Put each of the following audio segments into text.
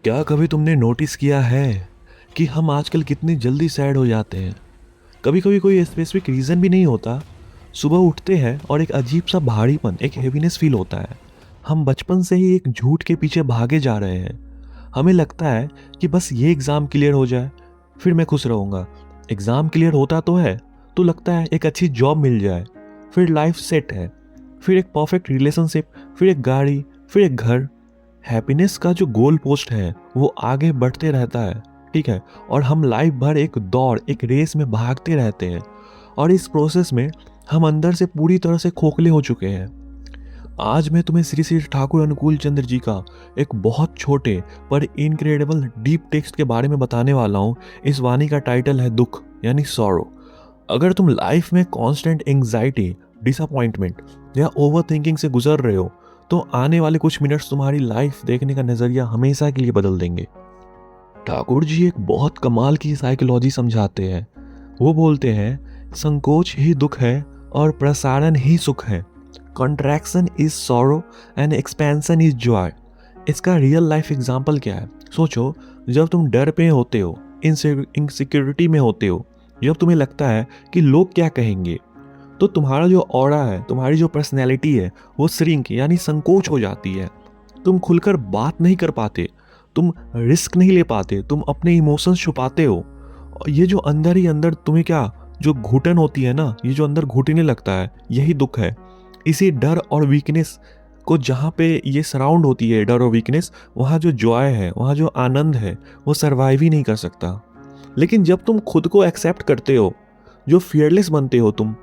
क्या कभी तुमने नोटिस किया है कि हम आजकल कितनी जल्दी सैड हो जाते हैं। कभी कभी कोई स्पेसिफिक रीज़न भी नहीं होता। सुबह उठते हैं और एक अजीब सा भारीपन, एक हेवीनेस फील होता है। हम बचपन से ही एक झूठ के पीछे भागे जा रहे हैं। हमें लगता है कि बस ये एग्ज़ाम क्लियर हो जाए फिर मैं खुश रहूँगा। एग्ज़ाम क्लियर होता तो है, तो लगता है एक अच्छी जॉब मिल जाए, फिर लाइफ सेट है, फिर एक परफेक्ट रिलेशनशिप, फिर एक गाड़ी, फिर एक घर। हैप्पीनेस का जो गोल पोस्ट है वो आगे बढ़ते रहता है, ठीक है। और हम लाइफ भर एक दौड़, एक रेस में भागते रहते हैं, और इस प्रोसेस में हम अंदर से पूरी तरह से खोखले हो चुके हैं। आज मैं तुम्हें श्री श्री ठाकुर अनुकूल चंद्र जी का एक बहुत छोटे पर इनक्रेडिबल डीप टेक्स्ट के बारे में बताने वाला हूँ। इस वाणी का टाइटल है दुख, यानी सॉरो। अगर तुम लाइफ में कांस्टेंट एंग्जाइटी, डिसअपॉइंटमेंट या ओवर थिंकिंग से गुजर रहे हो, तो आने वाले कुछ मिनट्स तुम्हारी लाइफ देखने का नज़रिया हमेशा के लिए बदल देंगे। ठाकुर जी एक बहुत कमाल की साइकोलॉजी समझाते हैं। वो बोलते हैं, संकोच ही दुख है और प्रसारण ही सुख है। Contraction is sorrow and expansion is Joy. इसका रियल लाइफ एग्जाम्पल क्या है? सोचो, जब तुम डर पे होते हो, इनसिक्योरिटी में होते हो, जब तुम्हें लगता है कि लोग क्या कहेंगे, तो तुम्हारा जो ऑरा है, तुम्हारी जो पर्सनैलिटी है, वो श्रिंक यानी संकोच हो जाती है। तुम खुलकर बात नहीं कर पाते, तुम रिस्क नहीं ले पाते, तुम अपने इमोशंस छुपाते हो। और ये जो अंदर ही अंदर तुम्हें क्या, जो घुटन होती है ना, ये जो अंदर घुटने लगता है, यही दुख है। इसी डर और वीकनेस को, जहाँ पे ये सराउंड होती है डर और वीकनेस, वहाँ जो जॉय है, वहाँ जो आनंद है, वो सर्वाइव ही नहीं कर सकता। लेकिन जब तुम खुद को एक्सेप्ट करते हो, जो फियरलेस बनते हो तुम,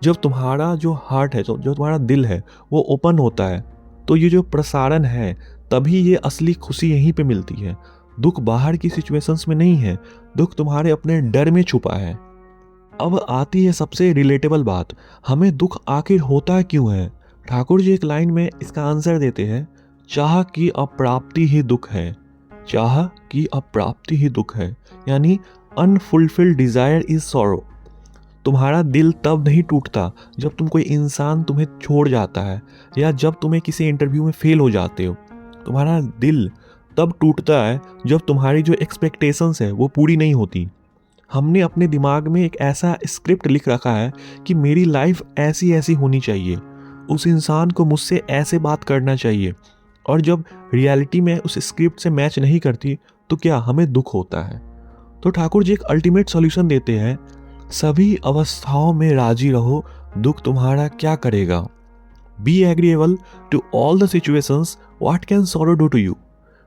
जब तुम्हारा जो हार्ट है, जो तुम्हारा दिल है, वो ओपन होता है, तो ये जो प्रसारण है, तभी ये असली खुशी यहीं पे मिलती है। दुख बाहर की सिचुएशंस में नहीं है, दुख तुम्हारे अपने डर में छुपा है। अब आती है सबसे रिलेटेबल बात, हमें दुख आखिर होता क्यों है? ठाकुर जी एक लाइन में इसका आंसर देते हैं, चाह की अप्राप्ति ही दुख है। चाह की अप्राप्ति ही दुख है, यानी अनफुलफिल्ड डिजायर इज सॉरो। तुम्हारा दिल तब नहीं टूटता जब कोई इंसान तुम्हें छोड़ जाता है, या जब तुम्हें किसी इंटरव्यू में फेल हो जाते हो। तुम्हारा दिल तब टूटता है जब तुम्हारी जो एक्सपेक्टेशंस है वो पूरी नहीं होती। हमने अपने दिमाग में एक ऐसा स्क्रिप्ट लिख रखा है कि मेरी लाइफ ऐसी ऐसी होनी चाहिए, उस इंसान को मुझसे ऐसे बात करना चाहिए, और जब रियलिटी में उस स्क्रिप्ट से मैच नहीं करती, तो क्या हमें दुख होता है। तो ठाकुर जी एक अल्टीमेट सॉल्यूशन देते हैं, सभी अवस्थाओं में राजी रहो, दुख तुम्हारा क्या करेगा। Be agreeable to all the situations, what can sorrow do to you.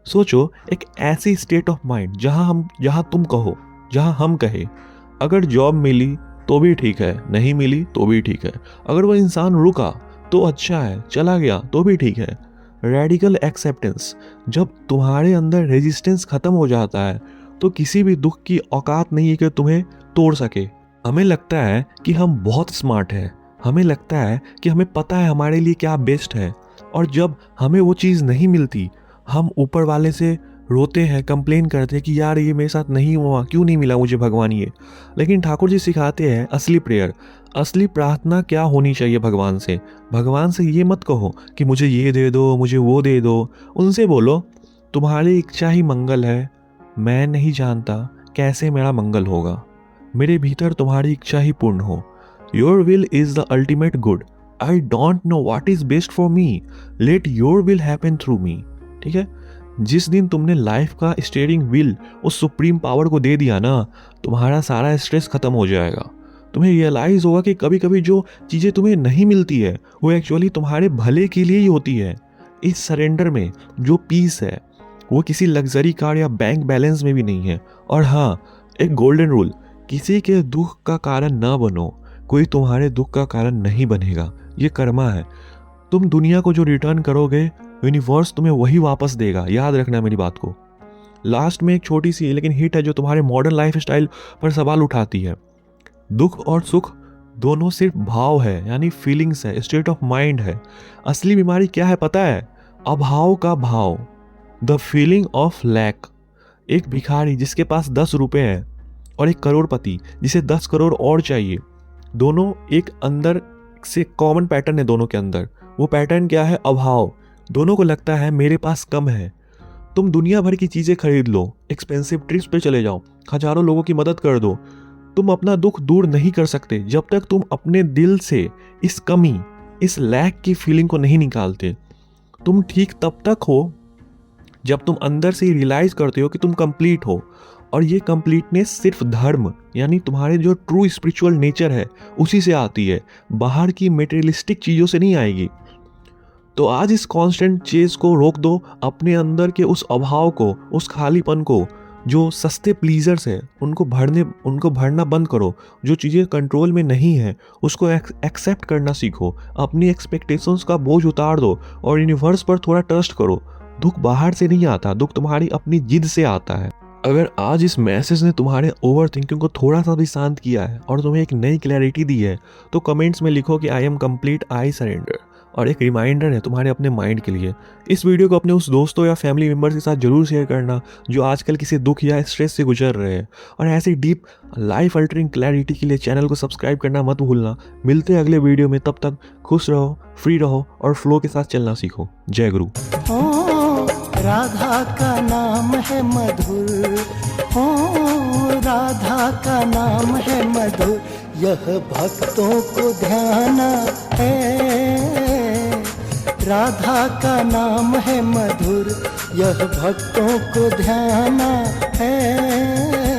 सोचो, एक ऐसी स्टेट ऑफ माइंड जहां तुम कहो, जहां हम कहे, अगर जॉब मिली तो भी ठीक है, नहीं मिली तो भी ठीक है, अगर वो इंसान रुका तो अच्छा है, चला गया तो भी ठीक है। Radical acceptance. जब तुम्हारे अंदर रेजिस्टेंस खत्म हो जाता है, तो किसी भी दुख की औकात नहीं है कि तुम्हें तोड़ सके। हमें लगता है कि हम बहुत स्मार्ट हैं, हमें लगता है कि हमें पता है हमारे लिए क्या बेस्ट है, और जब हमें वो चीज़ नहीं मिलती, हम ऊपर वाले से रोते हैं, कंप्लेन करते हैं कि यार ये मेरे साथ नहीं हुआ, क्यों नहीं मिला मुझे भगवान ये। लेकिन ठाकुर जी सिखाते हैं असली प्रेयर, असली प्रार्थना क्या होनी चाहिए भगवान से। भगवान से ये मत कहो कि मुझे ये दे दो, मुझे वो दे दो। उनसे बोलो, तुम्हारी इच्छा ही मंगल है, मैं नहीं जानता कैसे मेरा मंगल होगा, मेरे भीतर तुम्हारी इच्छा ही पूर्ण हो। Your will is the ultimate good, I don't know what is best for me, let your will happen through me. ठीक है, जिस दिन तुमने लाइफ का स्टीयरिंग व्हील उस सुप्रीम पावर को दे दिया ना, तुम्हारा सारा स्ट्रेस खत्म हो जाएगा। तुम्हें रियलाइज होगा कि कभी कभी जो चीज़ें तुम्हें नहीं मिलती है, वो एक्चुअली तुम्हारे भले के लिए ही होती है। इस सरेंडर में जो पीस है, वो किसी लग्जरी कार या बैंक बैलेंस में भी नहीं है। और हाँ, एक गोल्डन रूल, किसी के दुख का कारण ना बनो, कोई तुम्हारे दुख का कारण नहीं बनेगा। ये कर्मा है। तुम दुनिया को जो रिटर्न करोगे, यूनिवर्स तुम्हें वही वापस देगा। याद रखना मेरी बात को। लास्ट में एक छोटी सी लेकिन हिट है जो तुम्हारे मॉडर्न लाइफ स्टाइल पर सवाल उठाती है। दुख और सुख दोनों सिर्फ भाव है, यानी फीलिंग्स है, स्टेट ऑफ माइंड है। असली बीमारी क्या है पता है? अभाव का भाव, द फीलिंग ऑफ लैक। एक भिखारी जिसके पास 10 रुपए हैं, और एक करोड़पति जिसे 10 करोड़ और चाहिए, दोनों एक अंदर से कॉमन पैटर्न है दोनों के अंदर। वो पैटर्न क्या है? अभाव। दोनों को लगता है मेरे पास कम है। तुम दुनिया भर की चीज़ें खरीद लो, एक्सपेंसिव ट्रिप्स पे चले जाओ, हजारों लोगों की मदद कर दो, तुम अपना दुख दूर नहीं कर सकते जब तक तुम अपने दिल से इस कमी, इस लैक की फीलिंग को नहीं निकालते। तुम ठीक तब तक हो जब तुम अंदर से रियलाइज करते हो कि तुम कंप्लीट हो, और ये कंप्लीटनेस सिर्फ धर्म यानी तुम्हारे जो ट्रू स्पिरिचुअल नेचर है उसी से आती है, बाहर की मेटेरियलिस्टिक चीज़ों से नहीं आएगी। तो आज इस कांस्टेंट चेज को रोक दो, अपने अंदर के उस अभाव को, उस खालीपन को, जो सस्ते प्लीजर्स है उनको भरना बंद करो। जो चीज़ें कंट्रोल में नहीं है उसको एक्सेप्ट करना सीखो, अपनी एक्सपेक्टेशंस का बोझ उतार दो और यूनिवर्स पर थोड़ा ट्रस्ट करो। दुख बाहर से नहीं आता, दुख तुम्हारी अपनी जिद से आता है। अगर आज इस मैसेज ने तुम्हारे ओवर थिंकिंग को थोड़ा सा भी शांत किया है और तुम्हें एक नई क्लैरिटी दी है, तो कमेंट्स में लिखो कि I am complete, I surrender. और एक रिमाइंडर है तुम्हारे अपने माइंड के लिए, इस वीडियो को अपने उस दोस्तों या फैमिली मेम्बर्स के साथ जरूर शेयर करना जो आजकल किसी दुख या स्ट्रेस से गुजर रहे हैं। और ऐसी डीप लाइफ अल्टरिंग क्लैरिटी के लिए चैनल को सब्सक्राइब करना मत भूलना। मिलते हैं अगले वीडियो में, तब तक खुश रहो, फ्री रहो और फ्लो के साथ चलना सीखो। जय गुरु। राधा का नाम है मधुर, राधा का नाम है मधुर, यह भक्तों को ध्याना है। राधा का नाम है मधुर, यह भक्तों को ध्याना है।